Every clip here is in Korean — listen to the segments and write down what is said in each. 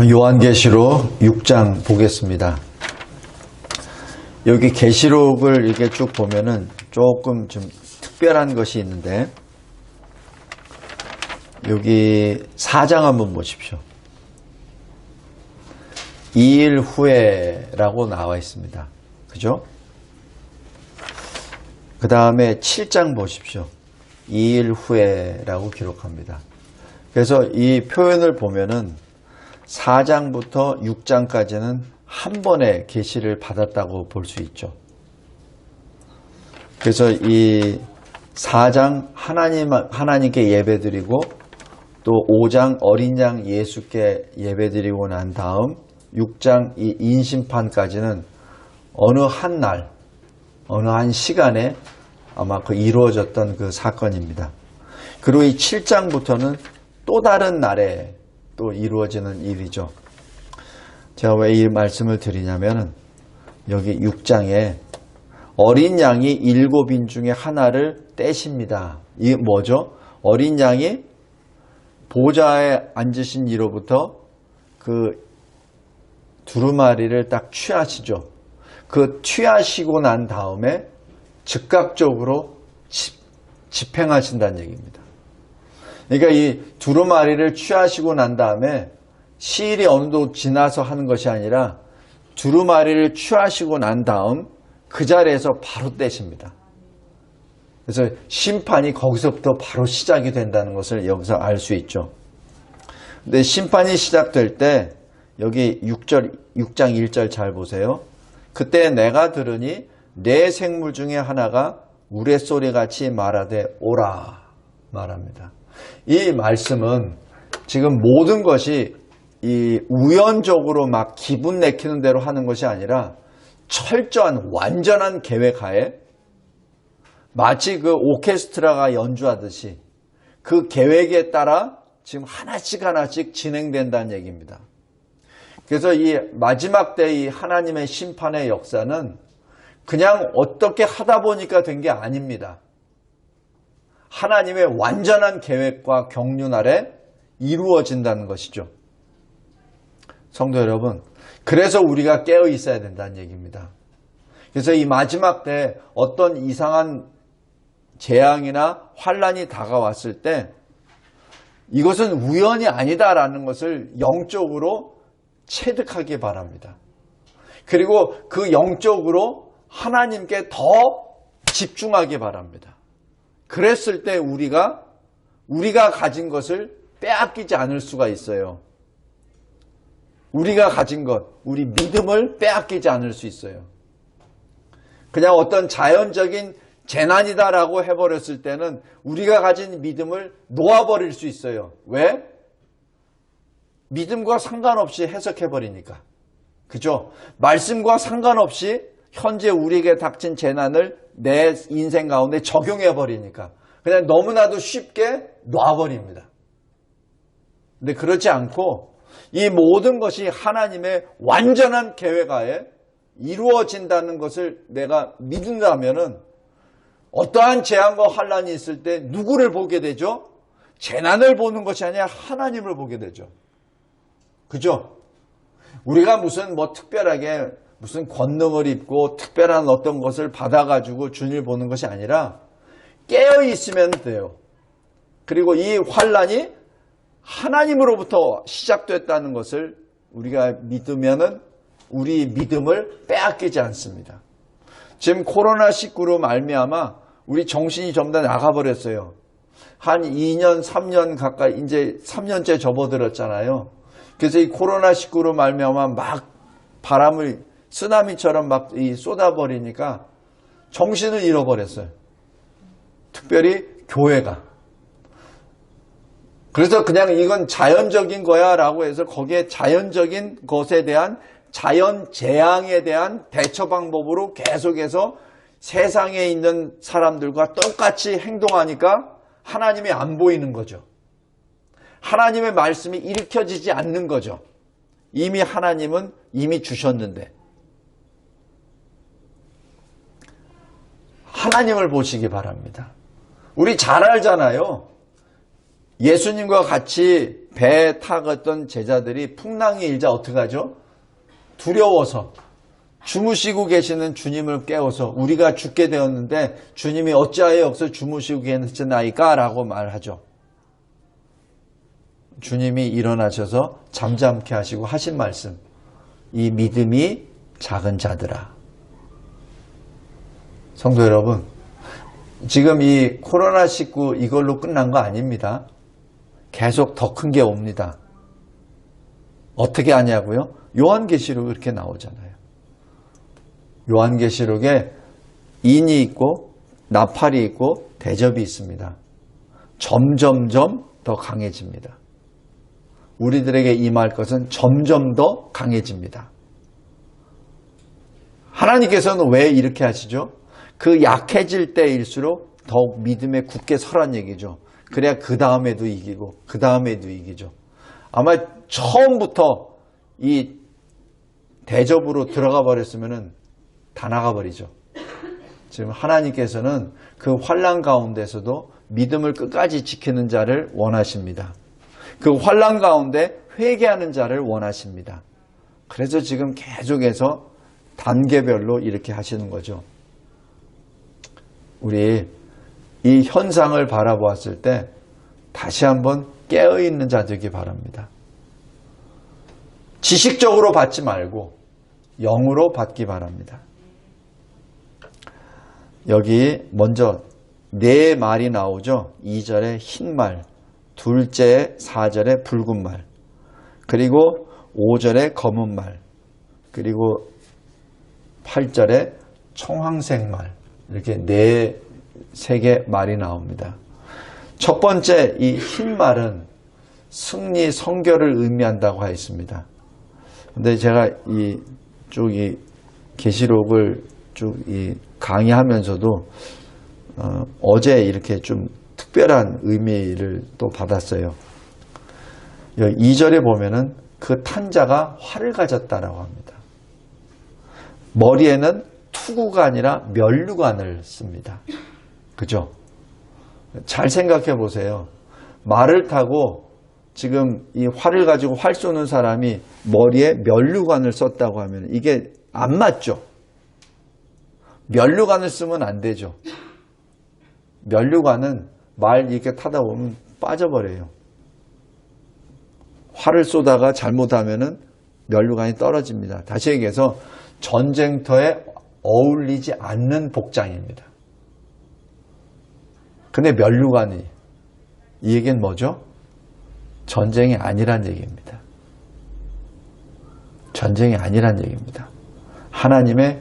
요한계시록 6장 보겠습니다. 여기 계시록을 이렇게 쭉 보면은 조금 좀 특별한 것이 있는데, 여기 4장 한번 보십시오. 2일 후에라고 나와 있습니다. 그죠? 그 다음에 7장 보십시오. 2일 후에라고 기록합니다. 그래서 이 표현을 보면은 4장부터 6장까지는 한 번에 계시를 받았다고 볼 수 있죠. 그래서 이 4장 하나님께 예배드리고, 또 5장 어린 양 예수께 예배드리고 난 다음 6장 이 인심판까지는 어느 한 날, 어느 한 시간에 아마 이루어졌던 그 사건입니다. 그리고 이 7장부터는 또 다른 날에 또 이루어지는 일이죠. 제가 왜 이 말씀을 드리냐면은, 여기 6장에 어린 양이 7인 중에 하나를 떼십니다. 이게 뭐죠? 어린 양이 보좌에 앉으신 이로부터 그 두루마리를 딱 취하시죠. 그 취하시고 난 다음에 즉각적으로 집행하신다는 얘기입니다. 그러니까 이 두루마리를 취하시고 난 다음에 시일이 어느 정도 지나서 하는 것이 아니라, 두루마리를 취하시고 난 다음 그 자리에서 바로 떼십니다. 그래서 심판이 거기서부터 바로 시작이 된다는 것을 여기서 알 수 있죠. 근데 심판이 시작될 때 여기 6장 1절 잘 보세요. 그때 내가 들으니 네 생물 중에 하나가 우레소리같이 말하되 오라 말합니다. 이 말씀은 지금 모든 것이 이 우연적으로 막 기분 내키는 대로 하는 것이 아니라 철저한 완전한 계획하에, 마치 그 오케스트라가 연주하듯이 그 계획에 따라 지금 하나씩 진행된다는 얘기입니다. 그래서 이 마지막 때 이 하나님의 심판의 역사는 그냥 어떻게 하다 보니까 된 게 아닙니다. 하나님의 완전한 계획과 경륜 아래 이루어진다는 것이죠. 성도 여러분, 그래서 우리가 깨어 있어야 된다는 얘기입니다. 그래서 이 마지막 때 어떤 이상한 재앙이나 환란이 다가왔을 때 이것은 우연이 아니다라는 것을 영적으로 체득하기 바랍니다. 그리고 그 영적으로 하나님께 더 집중하기 바랍니다. 그랬을 때 우리가 가진 것을 빼앗기지 않을 수가 있어요. 우리가 가진 것, 우리 믿음을 빼앗기지 않을 수 있어요. 그냥 어떤 자연적인 재난이다라고 해버렸을 때는 우리가 가진 믿음을 놓아버릴 수 있어요. 왜? 믿음과 상관없이 해석해버리니까. 그죠? 말씀과 상관없이 현재 우리에게 닥친 재난을 내 인생 가운데 적용해버리니까 그냥 너무나도 쉽게 놔버립니다. 근데 그렇지 않고 이 모든 것이 하나님의 완전한 계획하에 이루어진다는 것을 내가 믿는다면은 어떠한 재앙과 환란이 있을 때 누구를 보게 되죠? 재난을 보는 것이 아니라 하나님을 보게 되죠. 그죠? 우리가 무슨 특별하게 무슨 권능을 입고 특별한 어떤 것을 받아가지고 주님을 보는 것이 아니라 깨어 있으면 돼요. 그리고 이 환란이 하나님으로부터 시작됐다는 것을 우리가 믿으면은 우리 믿음을 빼앗기지 않습니다. 지금 코로나19로 말미암아 우리 정신이 전부 다 나가버렸어요. 한 2년, 3년 가까이 이제 3년째 접어들었잖아요. 그래서 이 코로나19로 말미암아 막 바람을 쓰나미처럼 막 쏟아버리니까 정신을 잃어버렸어요. 특별히 교회가. 그래서 그냥 이건 자연적인 거야 라고 해서 거기에 자연적인 것에 대한 자연 재앙에 대한 대처 방법으로 계속해서 세상에 있는 사람들과 똑같이 행동하니까 하나님이 안 보이는 거죠. 하나님의 말씀이 일으켜지지 않는 거죠. 이미 하나님은 이미 주셨는데. 하나님을 보시기 바랍니다. 우리 잘 알잖아요. 예수님과 같이 배에 타갔던 제자들이 풍랑이 일자 어떻게 하죠? 두려워서 주무시고 계시는 주님을 깨워서 우리가 죽게 되었는데 주님이 어찌하여 여기서 주무시고 계시나이까? 라고 말하죠. 주님이 일어나셔서 잠잠케 하시고 하신 말씀, 이 믿음이 작은 자들아. 성도 여러분, 지금 이 코로나19 이걸로 끝난 거 아닙니다. 계속 더 큰 게 옵니다. 어떻게 하냐고요? 요한계시록 이렇게 나오잖아요. 요한계시록에 인이 있고 나팔이 있고 대접이 있습니다. 점점점 더 강해집니다. 우리들에게 임할 것은 점점 더 강해집니다. 하나님께서는 왜 이렇게 하시죠? 그 약해질 때일수록 더욱 믿음에 굳게 서란 얘기죠. 그래야 그 다음에도 이기고 그 다음에도 이기죠. 아마 처음부터 이 대접으로 들어가 버렸으면 다 나가버리죠. 지금 하나님께서는 그 환난 가운데서도 믿음을 끝까지 지키는 자를 원하십니다. 그 환난 가운데 회개하는 자를 원하십니다. 그래서 지금 계속해서 단계별로 이렇게 하시는 거죠. 우리 이 현상을 바라보았을 때 다시 한번 깨어있는 자 되기 바랍니다. 지식적으로 받지 말고 영으로 받기 바랍니다. 여기 먼저 네 말이 나오죠. 2절에 흰 말, 둘째 4절에 붉은 말, 그리고 5절에 검은 말, 그리고 8절에 청황색 말, 이렇게 세 개 말이 나옵니다. 첫 번째 이 흰 말은 승리, 성결을 의미한다고 하였습니다. 근데 제가 이 계시록을 쭉 강의하면서도 어제 이렇게 좀 특별한 의미를 또 받았어요. 2절에 보면은 그 탄자가 활을 가졌다라고 합니다. 머리에는 투구가 아니라 면류관을 씁니다. 그죠? 잘 생각해 보세요. 말을 타고 지금 이 활을 가지고 활 쏘는 사람이 머리에 면류관을 썼다고 하면 이게 안 맞죠? 면류관을 쓰면 안 되죠. 면류관은 말 이렇게 타다 보면 빠져버려요. 활을 쏘다가 잘못하면은 면류관이 떨어집니다. 다시 얘기해서 전쟁터에 어울리지 않는 복장입니다. 근데 면류관이 이 얘기는 뭐죠? 전쟁이 아니란 얘기입니다. 전쟁이 아니란 얘기입니다. 하나님의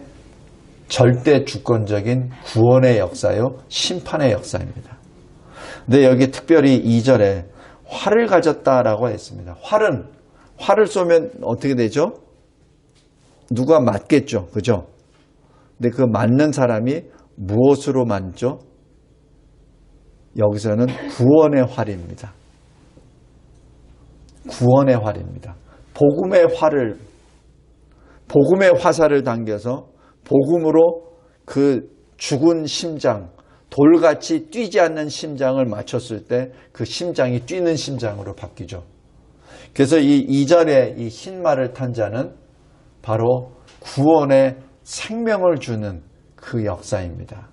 절대 주권적인 구원의 역사요, 심판의 역사입니다. 근데 여기 특별히 2절에 활을 가졌다라고 했습니다. 활을 쏘면 어떻게 되죠? 누가 맞겠죠. 그죠? 근데 그 맞는 사람이 무엇으로 맞죠? 여기서는 구원의 활입니다. 구원의 활입니다. 복음의 화살을 당겨서 복음으로 그 죽은 심장, 돌같이 뛰지 않는 심장을 맞췄을 때 그 심장이 뛰는 심장으로 바뀌죠. 그래서 이 2절에 이 흰 말을 탄 자는 바로 구원의 생명을 주는 그 역사입니다.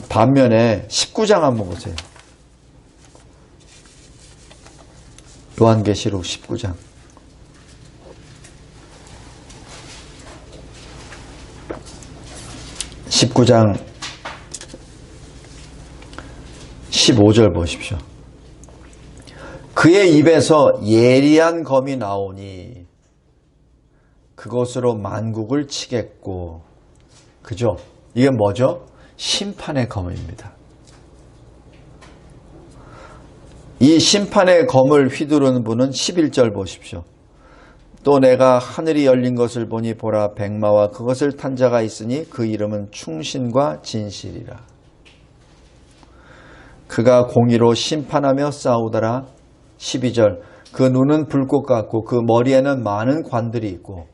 반면에 19장 한번 보세요. 요한계시록 19장. 19장 15절 보십시오. 그의 입에서 예리한 검이 나오니 그것으로 만국을 치겠고, 그죠? 이게 뭐죠? 심판의 검입니다. 이 심판의 검을 휘두르는 분은 11절 보십시오. 또 내가 하늘이 열린 것을 보니 보라, 백마와 그것을 탄 자가 있으니 그 이름은 충신과 진실이라. 그가 공의로 심판하며 싸우더라. 12절 그 눈은 불꽃 같고 그 머리에는 많은 관들이 있고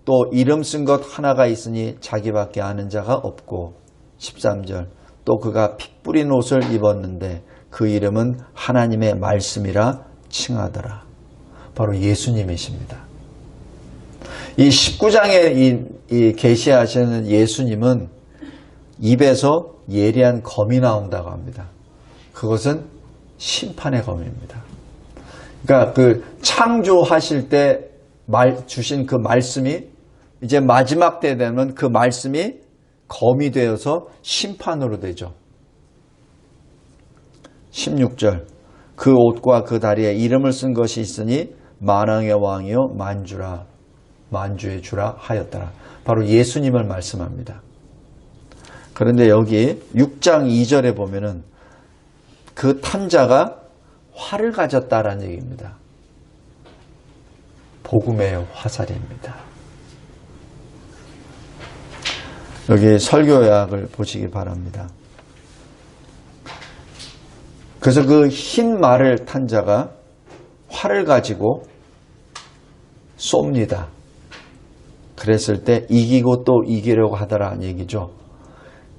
또 이름 쓴 것 하나가 있으니 자기밖에 아는 자가 없고. 13절 또 그가 피 뿌린 옷을 입었는데 그 이름은 하나님의 말씀이라 칭하더라. 바로 예수님이십니다. 이 19장에 이 계시하시는 예수님은 입에서 예리한 검이 나온다고 합니다. 그것은 심판의 검입니다. 그러니까 그 창조하실 때 주신 그 말씀이 이제 마지막 때 되면 그 말씀이 검이 되어서 심판으로 되죠. 16절 그 옷과 그 다리에 이름을 쓴 것이 있으니 만왕의 왕이요 만주의 주라 하였더라. 바로 예수님을 말씀합니다. 그런데 여기 6장 2절에 보면은 그 탄자가 활을 가졌다라는 얘기입니다. 복음의 화살입니다. 여기 설교약을 보시기 바랍니다. 그래서 그 흰 말을 탄 자가 활을 가지고 쏩니다. 그랬을 때 이기고 또 이기려고 하더라는 얘기죠.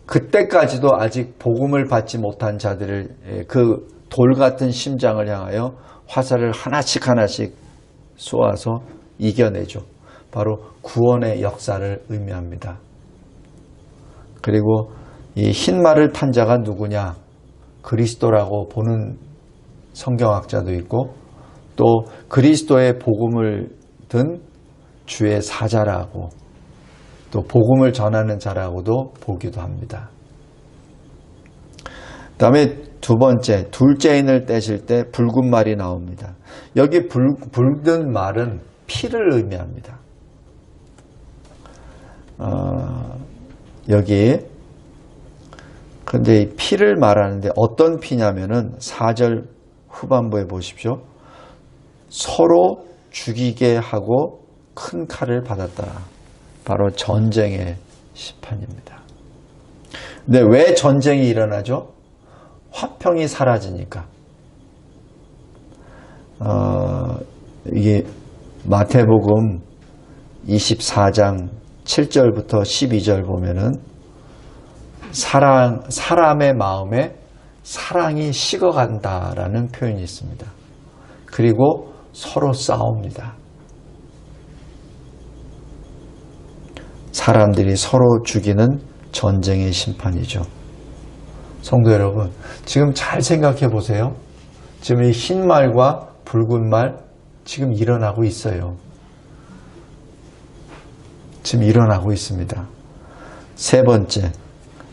그때까지도 아직 복음을 받지 못한 자들을 그 돌 같은 심장을 향하여 화살을 하나씩 쏘아서 이겨내죠. 바로 구원의 역사를 의미합니다. 그리고 이 흰 말을 탄 자가 누구냐? 그리스도라고 보는 성경학자도 있고 또 그리스도의 복음을 든 주의 사자라고 또 복음을 전하는 자라고도 보기도 합니다. 그 다음에 두 번째, 둘째인을 떼실 때 붉은 말이 나옵니다. 여기 붉은 말은 피를 의미합니다. 여기 근데 이 피를 말하는데 어떤 피냐면은 4절 후반부에 보십시오. 서로 죽이게 하고 큰 칼을 받았다. 바로 전쟁의 심판입니다. 근데 왜 전쟁이 일어나죠? 화평이 사라지니까. 이게 마태복음 24장 7절부터 12절 보면은 사람의 마음에 사랑이 식어간다라는 표현이 있습니다. 그리고 서로 싸웁니다. 사람들이 서로 죽이는 전쟁의 심판이죠. 성도 여러분, 지금 잘 생각해 보세요. 지금 이 흰 말과 붉은 말 지금 일어나고 있어요. 지금 일어나고 있습니다. 세 번째,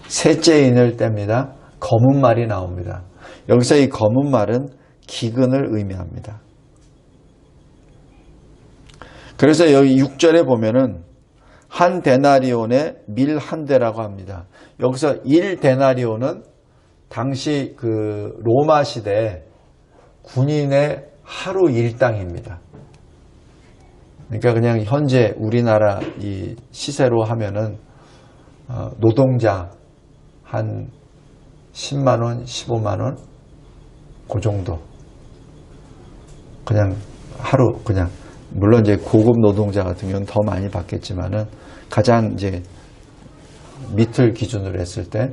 셋째 인을 뗍니다. 검은 말이 나옵니다. 여기서 이 검은 말은 기근을 의미합니다. 그래서 여기 6절에 보면은 한 데나리온에 밀 한 대라고 합니다. 여기서 1데나리온은 당시 그 로마 시대 군인의 하루 일당입니다. 그러니까 그냥 현재 우리나라 이 시세로 하면은 노동자 한 10만 원, 15만 원, 그 정도. 그냥 하루 그냥 물론 이제 고급 노동자 같은 경우는 더 많이 받겠지만은 가장 이제 밑을 기준으로 했을 때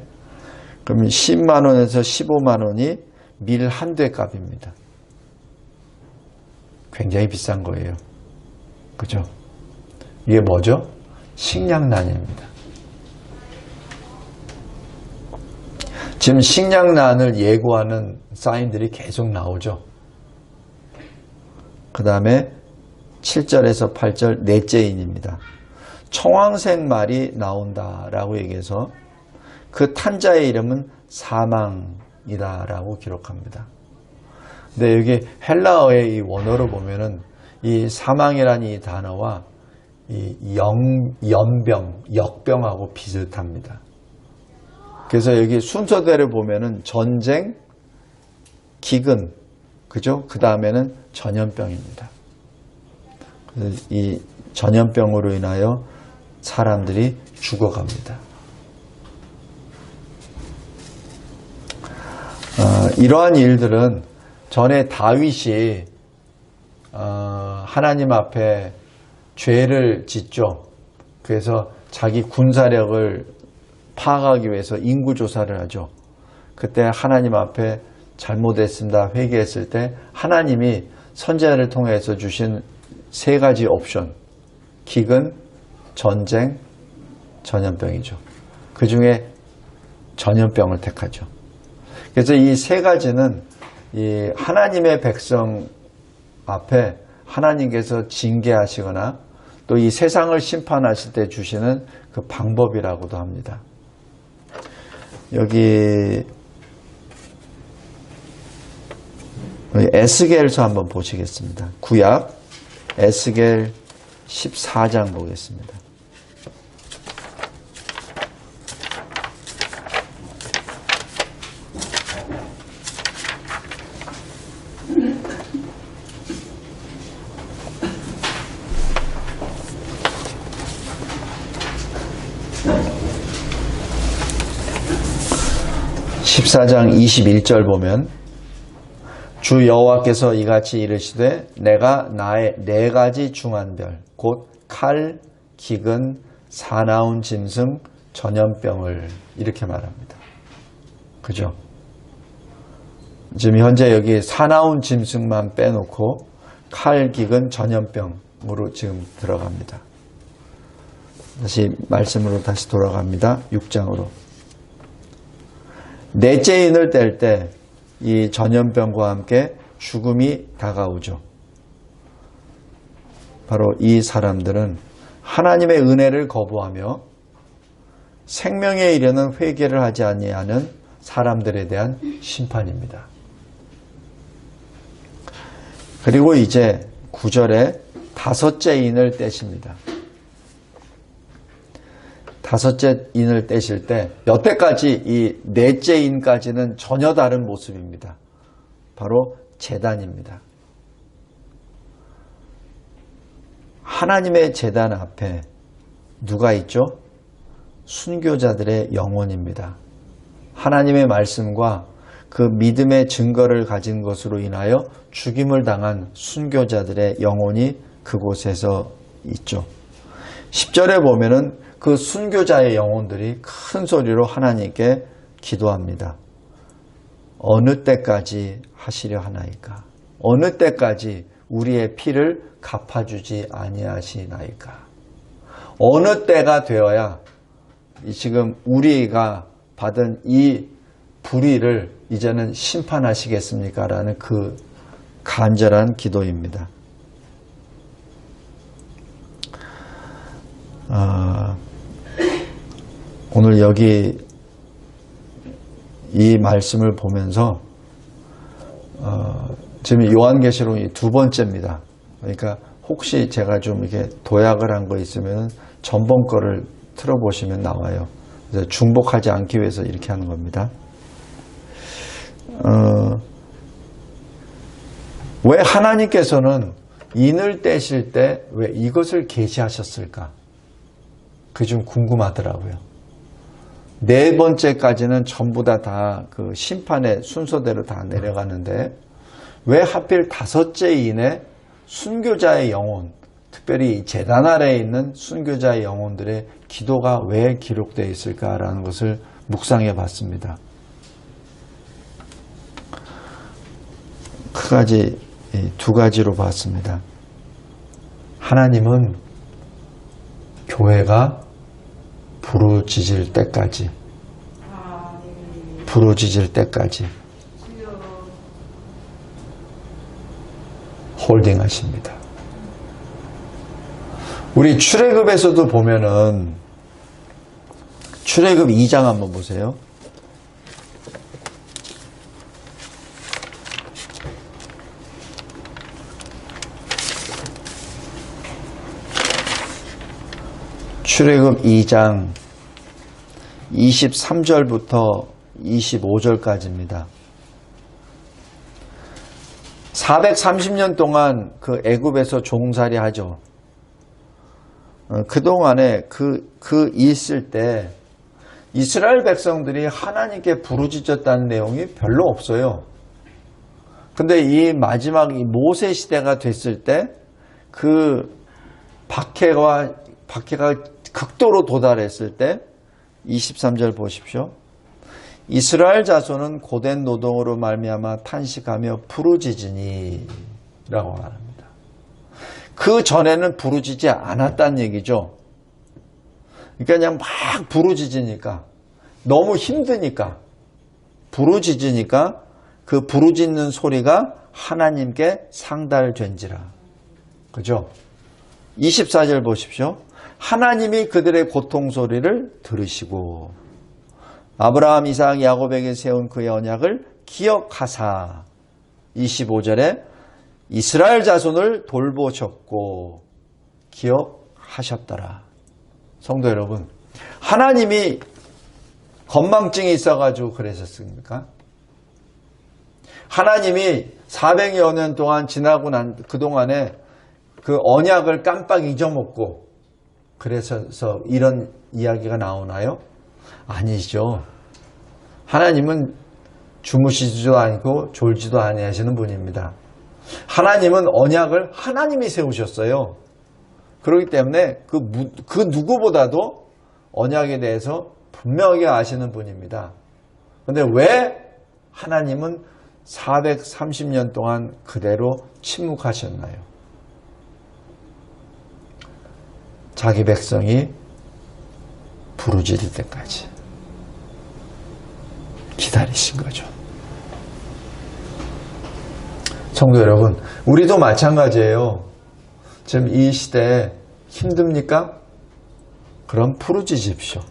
그럼 10만 원에서 15만 원이 밀 한 대 값입니다. 굉장히 비싼 거예요. 그죠? 이게 뭐죠? 식량난입니다. 지금 식량난을 예고하는 사인들이 계속 나오죠. 그 다음에 7절에서 8절 넷째 인입니다. 청황색 말이 나온다라고 얘기해서 그 탄자의 이름은 사망이다라고 기록합니다. 근데 여기 헬라어의 이 원어로 보면은 이 사망이라는 이 단어와 이 역병하고 비슷합니다. 그래서 여기 순서대로 보면은 전쟁, 기근, 그죠? 그 다음에는 전염병입니다. 이 전염병으로 인하여 사람들이 죽어갑니다. 이러한 일들은 전에 다윗이 하나님 앞에 죄를 짓죠. 그래서 자기 군사력을 파악하기 위해서 인구조사를 하죠. 그때 하나님 앞에 잘못했습니다 회개했을 때 하나님이 선지자를 통해서 주신 세 가지 옵션, 기근, 전쟁, 전염병이죠. 그 중에 전염병을 택하죠. 그래서 이 세 가지는 이 하나님의 백성 앞에 하나님께서 징계하시거나 또 이 세상을 심판하실 때 주시는 그 방법이라고도 합니다. 여기 에스겔서 한번 보시겠습니다. 구약 에스겔 14장 보겠습니다. (14장) 21절 보면 주 여호와께서 이같이 이르시되 내가 나의 네 가지 중한 별 곧 칼, 기근, 사나운 짐승, 전염병을 이렇게 말합니다. 그죠? 지금 현재 여기 사나운 짐승만 빼놓고 칼, 기근, 전염병으로 지금 들어갑니다. 다시 말씀으로 다시 돌아갑니다. 6장으로. 넷째 인을 뗄 때 이 전염병과 함께 죽음이 다가오죠. 바로 이 사람들은 하나님의 은혜를 거부하며 생명에 이르는 회개를 하지 아니하는 사람들에 대한 심판입니다. 그리고 이제 9절에 다섯째 인을 떼십니다. 다섯째 인을 떼실 때 여태까지 이 넷째 인까지는 전혀 다른 모습입니다. 바로 제단입니다. 하나님의 제단 앞에 누가 있죠? 순교자들의 영혼입니다. 하나님의 말씀과 그 믿음의 증거를 가진 것으로 인하여 죽임을 당한 순교자들의 영혼이 그곳에서 있죠. 10절에 보면은 그 순교자의 영혼들이 큰 소리로 하나님께 기도합니다. 어느 때까지 하시려 하나이까? 어느 때까지 우리의 피를 갚아주지 아니하시나이까? 어느 때가 되어야 지금 우리가 받은 이 불의를 이제는 심판하시겠습니까? 라는 그 간절한 기도입니다. 오늘 여기 이 말씀을 보면서 지금 요한계시록이 두 번째입니다. 그러니까 혹시 제가 좀 이렇게 도약을 한 거 있으면 전번 거를 틀어보시면 나와요. 그래서 중복하지 않기 위해서 이렇게 하는 겁니다. 왜 하나님께서는 인을 떼실 때 왜 이것을 계시하셨을까? 그게 좀 궁금하더라고요. 네 번째까지는 전부 다 그 심판의 순서대로 다 내려가는데 왜 하필 다섯째 인에 순교자의 영혼, 특별히 제단 아래에 있는 순교자의 영혼들의 기도가 왜 기록되어 있을까라는 것을 묵상해 봤습니다. 크가지 두 가지로 봤습니다. 하나님은 교회가 부르짖을 때까지 홀딩하십니다. 우리 출애굽에서도 보면은 출애굽 2장 한번 보세요. 출애굽 2장 23절부터 25절까지입니다. 430년 동안 그 애굽에서 종살이 하죠. 그동안에 그 있을 때 이스라엘 백성들이 하나님께 부르짖었다는 내용이 별로 없어요. 근데 이 마지막 이 모세 시대가 됐을 때 그 박해가 극도로 도달했을 때 23절 보십시오. 이스라엘 자손은 고된 노동으로 말미암아 탄식하며 부르짖으니 라고 말합니다. 그 전에는 부르짖지 않았다는 얘기죠. 그러니까 그냥 막 부르짖으니까, 너무 힘드니까, 부르짖으니까 그 부르짖는 소리가 하나님께 상달된지라. 그죠? 24절 보십시오. 하나님이 그들의 고통 소리를 들으시고 아브라함, 이삭, 야곱에게 세운 그의 언약을 기억하사 25절에 이스라엘 자손을 돌보셨고 기억하셨더라. 성도 여러분, 하나님이 건망증이 있어가지고 그러셨습니까? 하나님이 400여 년 동안 지나고 난 그동안에 그 언약을 깜빡 잊어먹고 그래서 이런 이야기가 나오나요? 아니죠. 하나님은 주무시지도 않고 졸지도 아니하시는 분입니다. 하나님은 언약을 하나님이 세우셨어요. 그렇기 때문에 그 누구보다도 언약에 대해서 분명하게 아시는 분입니다. 그런데 왜 하나님은 430년 동안 그대로 침묵하셨나요? 자기 백성이 부르짖을 때까지 기다리신 거죠. 성도 여러분, 우리도 마찬가지예요. 지금 이 시대에 힘듭니까? 그럼 부르짖으십시오.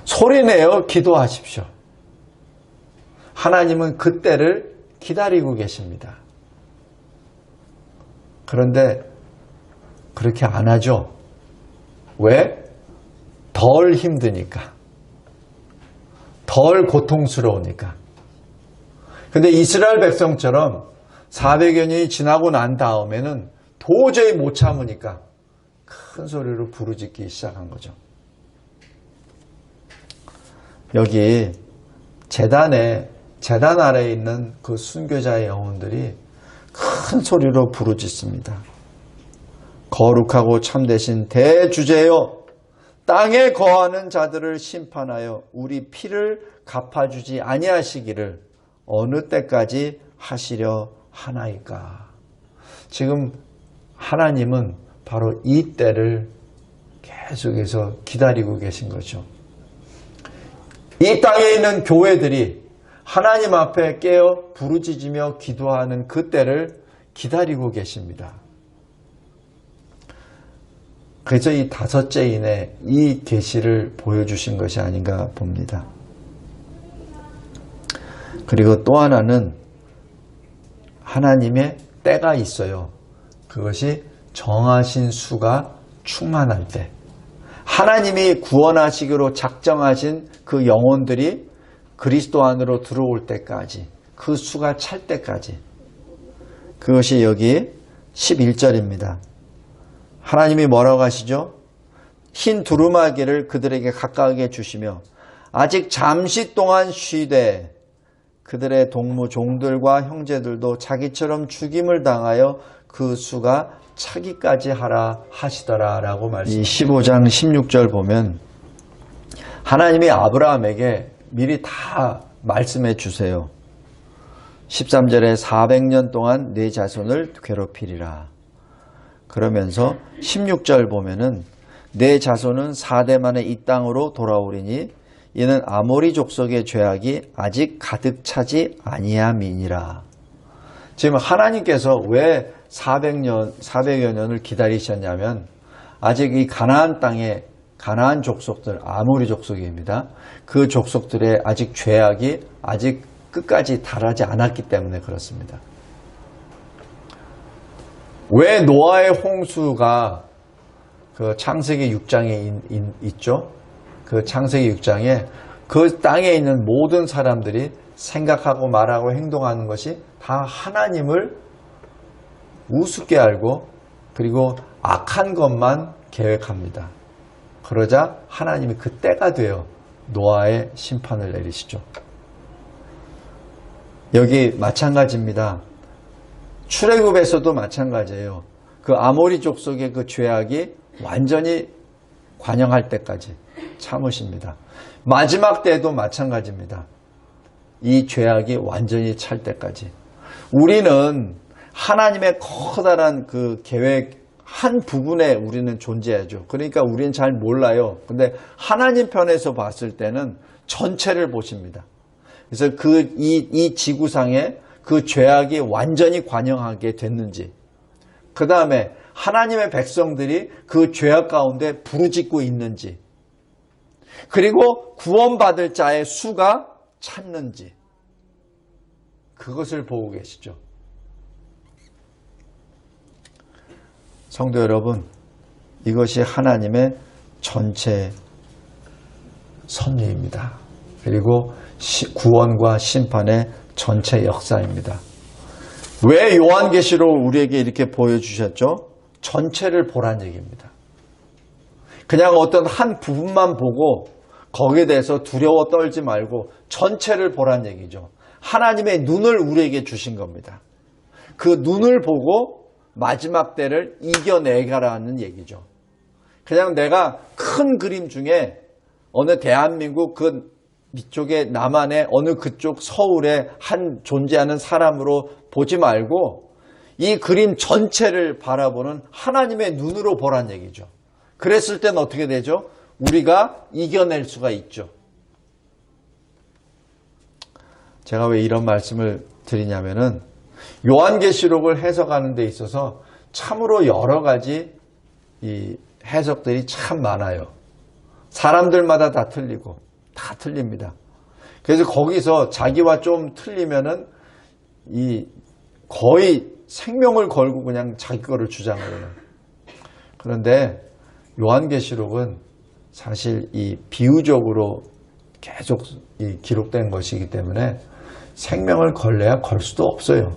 소리내어 기도하십시오. 하나님은 그때를 기다리고 계십니다. 그런데 그렇게 안 하죠. 왜? 덜 힘드니까. 덜 고통스러우니까. 근데 이스라엘 백성처럼 400여 년이 지나고 난 다음에는 도저히 못 참으니까 큰 소리로 부르짖기 시작한 거죠. 여기 재단 아래에 있는 그 순교자의 영혼들이 큰 소리로 부르짖습니다. 거룩하고 참되신 대주제여, 땅에 거하는 자들을 심판하여 우리 피를 갚아주지 아니하시기를 어느 때까지 하시려 하나이까. 지금 하나님은 바로 이 때를 계속해서 기다리고 계신 거죠. 이 땅에 있는 교회들이 하나님 앞에 깨어 부르짖으며 기도하는 그 때를 기다리고 계십니다. 그래서 이 다섯째 인에 이 계시를 보여주신 것이 아닌가 봅니다. 그리고 또 하나는 하나님의 때가 있어요. 그것이 정하신 수가 충만할 때, 하나님이 구원하시기로 작정하신 그 영혼들이 그리스도 안으로 들어올 때까지, 그 수가 찰 때까지. 그것이 여기 11절입니다. 하나님이 뭐라고 하시죠? 흰 두루마기를 그들에게 가까이 주시며 아직 잠시 동안 쉬되 그들의 동무 종들과 형제들도 자기처럼 죽임을 당하여 그 수가 차기까지 하라 하시더라 라고 말씀합니다. 이 15장 16절 보면 하나님이 아브라함에게 미리 다 말씀해 주세요. 13절에 400년 동안 네 자손을 괴롭히리라. 그러면서 16절 보면은 내 자손은 4대 만에 이 땅으로 돌아오리니 이는 아모리 족속의 죄악이 아직 가득 차지 아니함이니라. 지금 하나님께서 왜 400여 년을 기다리셨냐면 아직 이 가나안 땅에 가나안 족속들, 아모리 족속입니다. 그 족속들의 아직 죄악이 아직 끝까지 달하지 않았기 때문에 그렇습니다. 왜 노아의 홍수가 그 창세기 6장에 있죠? 그 창세기 6장에 그 땅에 있는 모든 사람들이 생각하고 말하고 행동하는 것이 다 하나님을 우습게 알고 그리고 악한 것만 계획합니다. 그러자 하나님이 그 때가 되어 노아의 심판을 내리시죠. 여기 마찬가지입니다. 출애굽에서도 마찬가지예요. 그 아모리 족속의 그 죄악이 완전히 관영할 때까지, 참으십니다. 마지막 때도 마찬가지입니다. 이 죄악이 완전히 찰 때까지. 우리는 하나님의 커다란 그 계획 한 부분에 우리는 존재하죠. 그러니까 우리는 잘 몰라요. 근데 하나님 편에서 봤을 때는 전체를 보십니다. 그래서 이 지구상에 그 죄악이 완전히 관영하게 됐는지, 그 다음에 하나님의 백성들이 그 죄악 가운데 부르짖고 있는지, 그리고 구원받을 자의 수가 찼는지, 그것을 보고 계시죠. 성도 여러분, 이것이 하나님의 전체 섭리입니다. 그리고 구원과 심판의 전체 역사입니다. 왜 요한계시록을 우리에게 이렇게 보여주셨죠? 전체를 보란 얘기입니다. 그냥 어떤 한 부분만 보고 거기에 대해서 두려워 떨지 말고 전체를 보란 얘기죠. 하나님의 눈을 우리에게 주신 겁니다. 그 눈을 보고 마지막 때를 이겨내가라는 얘기죠. 그냥 내가 큰 그림 중에 어느 대한민국 그 밑쪽에 남한의 어느 그쪽 서울에 한 존재하는 사람으로 보지 말고 이 그림 전체를 바라보는 하나님의 눈으로 보란 얘기죠. 그랬을 때는 어떻게 되죠? 우리가 이겨낼 수가 있죠. 제가 왜 이런 말씀을 드리냐면은 요한계시록을 해석하는 데 있어서 참으로 여러 가지 이 해석들이 참 많아요. 사람들마다 다 틀리고 다 틀립니다. 그래서 거기서 자기와 좀 틀리면은 이 거의 생명을 걸고 그냥 자기 거를 주장을 해요. 그런데 요한계시록은 사실 이 비유적으로 계속 기록된 것이기 때문에 생명을 걸래야 걸 수도 없어요.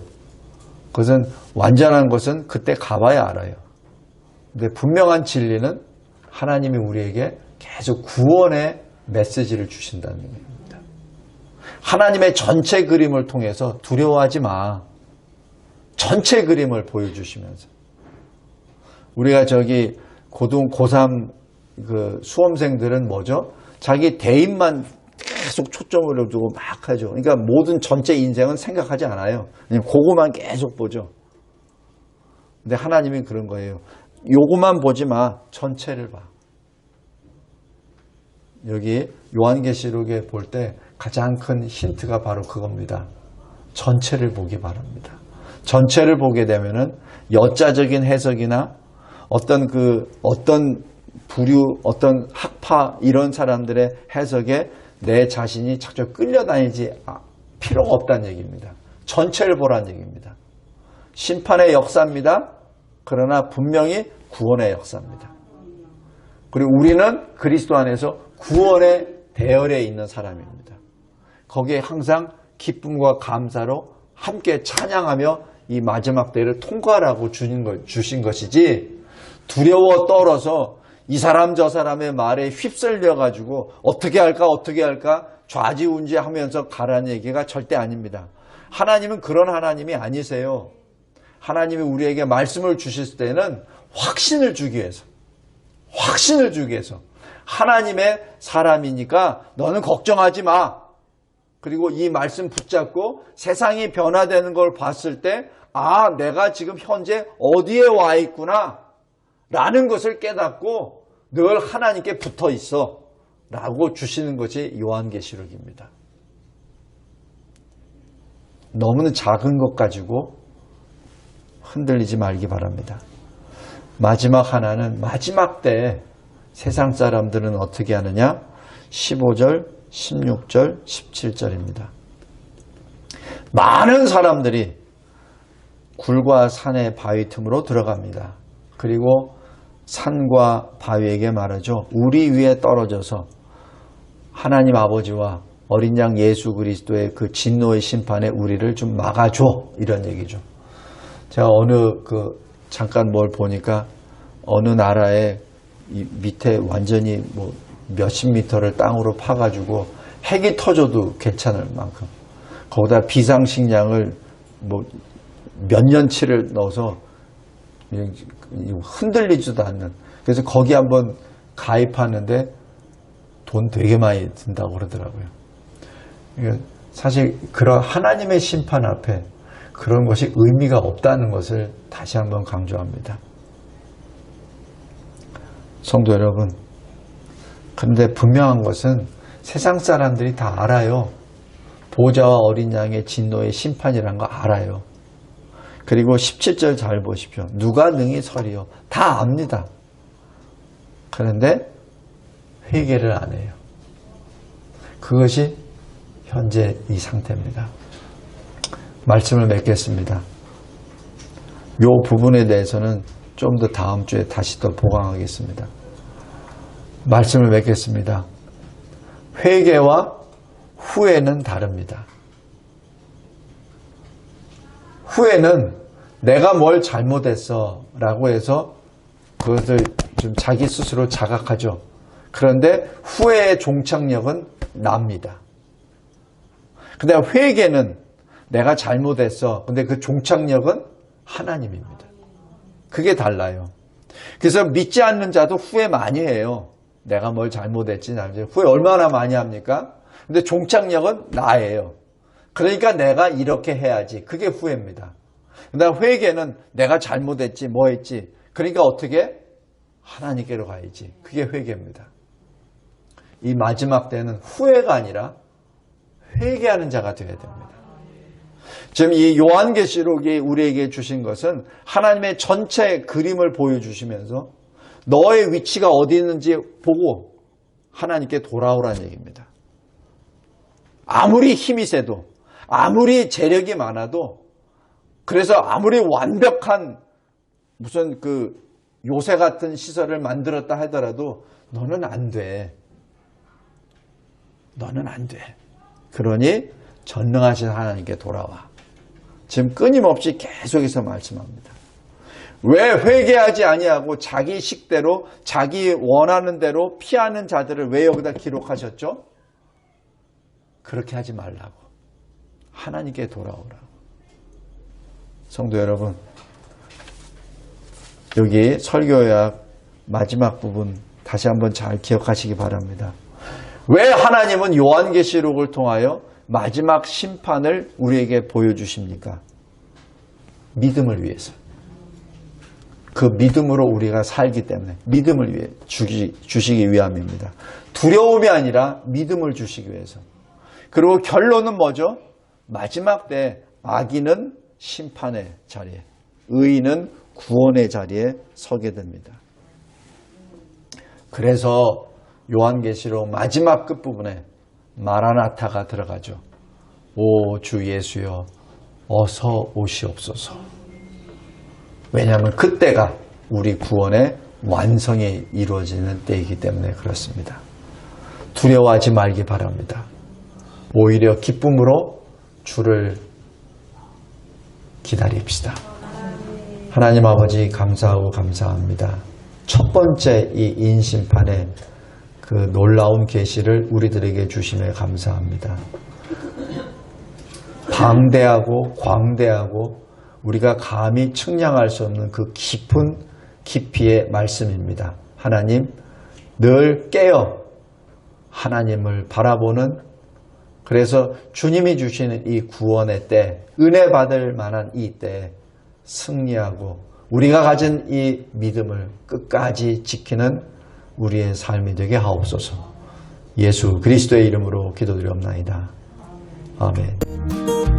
그것은 완전한 것은 그때 가봐야 알아요. 근데 분명한 진리는 하나님이 우리에게 계속 구원의 메시지를 주신다는 얘기입니다. 하나님의 전체 그림을 통해서 두려워하지 마. 전체 그림을 보여주시면서. 우리가 저기 고3 그 수험생들은 뭐죠? 자기 대입만 계속 초점을 두고 막 하죠. 그러니까 모든 전체 인생은 생각하지 않아요. 그냥 그거만 계속 보죠. 근데 하나님이 그런 거예요. 요거만 보지 마. 전체를 봐. 여기 요한계시록에 볼 때 가장 큰 힌트가 바로 그겁니다. 전체를 보기 바랍니다. 전체를 보게 되면은 여자적인 해석이나 어떤 부류, 어떤 학파 이런 사람들의 해석에 내 자신이 자꾸 끌려다니지 필요가 없다는 얘기입니다. 전체를 보라는 얘기입니다. 심판의 역사입니다. 그러나 분명히 구원의 역사입니다. 그리고 우리는 그리스도 안에서 구원의 대열에 있는 사람입니다. 거기에 항상 기쁨과 감사로 함께 찬양하며 이 마지막 때를 통과하라고 주신 것이지, 두려워 떨어서 이 사람 저 사람의 말에 휩쓸려 가지고 어떻게 할까 좌지우지하면서 가라는 얘기가 절대 아닙니다. 하나님은 그런 하나님이 아니세요. 하나님이 우리에게 말씀을 주실 때는 확신을 주기 위해서 하나님의 사람이니까 너는 걱정하지 마. 그리고 이 말씀 붙잡고 세상이 변화되는 걸 봤을 때 내가 지금 현재 어디에 와 있구나 라는 것을 깨닫고 늘 하나님께 붙어 있어 라고 주시는 것이 요한계시록입니다. 너무는 작은 것 가지고 흔들리지 말기 바랍니다. 마지막 하나는 마지막 때 세상 사람들은 어떻게 하느냐? 15절, 16절, 17절입니다. 많은 사람들이 굴과 산의 바위 틈으로 들어갑니다. 그리고 산과 바위에게 말하죠. 우리 위에 떨어져서 하나님 아버지와 어린 양 예수 그리스도의 그 진노의 심판에 우리를 좀 막아줘. 이런 얘기죠. 제가 잠깐 뭘 보니까 어느 나라에 이 밑에 완전히 몇십 미터를 땅으로 파가지고 핵이 터져도 괜찮을 만큼 거기다 비상식량을 몇 년치를 넣어서 흔들리지도 않는, 그래서 거기 한번 가입하는데 돈 되게 많이 든다고 그러더라고요. 사실 그런 하나님의 심판 앞에 그런 것이 의미가 없다는 것을 다시 한번 강조합니다. 성도 여러분, 그런데 분명한 것은 세상 사람들이 다 알아요. 보좌와 어린 양의 진노의 심판이란 거 알아요. 그리고 17절 잘 보십시오. 누가 능히 서리요? 다 압니다. 그런데 회개를 안 해요. 그것이 현재 이 상태입니다. 말씀을 맺겠습니다. 이 부분에 대해서는 좀 더 다음 주에 다시 또 보강하겠습니다. 말씀을 맺겠습니다. 회개와 후회는 다릅니다. 후회는 내가 뭘 잘못했어 라고 해서 그것을 좀 자기 스스로 자각하죠. 그런데 후회의 종착역은 납니다. 근데 회개는 내가 잘못했어. 근데 그 종착역은 하나님입니다. 그게 달라요. 그래서 믿지 않는 자도 후회 많이 해요. 내가 뭘 잘못했지. 후회 얼마나 많이 합니까? 근데 종착역은 나예요. 그러니까 내가 이렇게 해야지. 그게 후회입니다. 그다음 회개는 내가 잘못했지, 뭐 했지. 그러니까 어떻게? 하나님께로 가야지. 그게 회개입니다. 이 마지막 때는 후회가 아니라 회개하는 자가 되어야 됩니다. 지금 이 요한계시록이 우리에게 주신 것은 하나님의 전체 그림을 보여주시면서 너의 위치가 어디 있는지 보고 하나님께 돌아오라는 얘기입니다. 아무리 힘이 세도, 아무리 재력이 많아도, 그래서 아무리 완벽한 무슨 그 요새 같은 시설을 만들었다 하더라도 너는 안 돼. 너는 안 돼. 그러니 전능하신 하나님께 돌아와. 지금 끊임없이 계속해서 말씀합니다. 왜 회개하지 아니하고 자기 식대로 자기 원하는 대로 피하는 자들을 왜 여기다 기록하셨죠? 그렇게 하지 말라고. 하나님께 돌아오라고. 성도 여러분, 여기 설교약 마지막 부분 다시 한번 잘 기억하시기 바랍니다. 왜 하나님은 요한계시록을 통하여 마지막 심판을 우리에게 보여주십니까? 믿음을 위해서. 그 믿음으로 우리가 살기 때문에 믿음을 위해 주시기 위함입니다. 두려움이 아니라 믿음을 주시기 위해서. 그리고 결론은 뭐죠? 마지막 때 악인은 심판의 자리에, 의인은 구원의 자리에 서게 됩니다. 그래서 요한계시록 마지막 끝부분에 마라나타가 들어가죠. 오 주 예수여 어서 오시옵소서. 왜냐하면 그때가 우리 구원의 완성이 이루어지는 때이기 때문에 그렇습니다. 두려워하지 말기 바랍니다. 오히려 기쁨으로 주를 기다립시다. 하나님 아버지 감사하고 감사합니다. 첫 번째 이 인심판의 그 놀라운 계시를 우리들에게 주심에 감사합니다. 방대하고 광대하고 우리가 감히 측량할 수 없는 그 깊은 깊이의 말씀입니다. 하나님, 늘 깨어 하나님을 바라보는, 그래서 주님이 주시는 이 구원의 때, 은혜 받을 만한 이 때에 승리하고 우리가 가진 이 믿음을 끝까지 지키는 우리의 삶이 되게 하옵소서. 예수 그리스도의 이름으로 기도드리옵나이다. 아멘.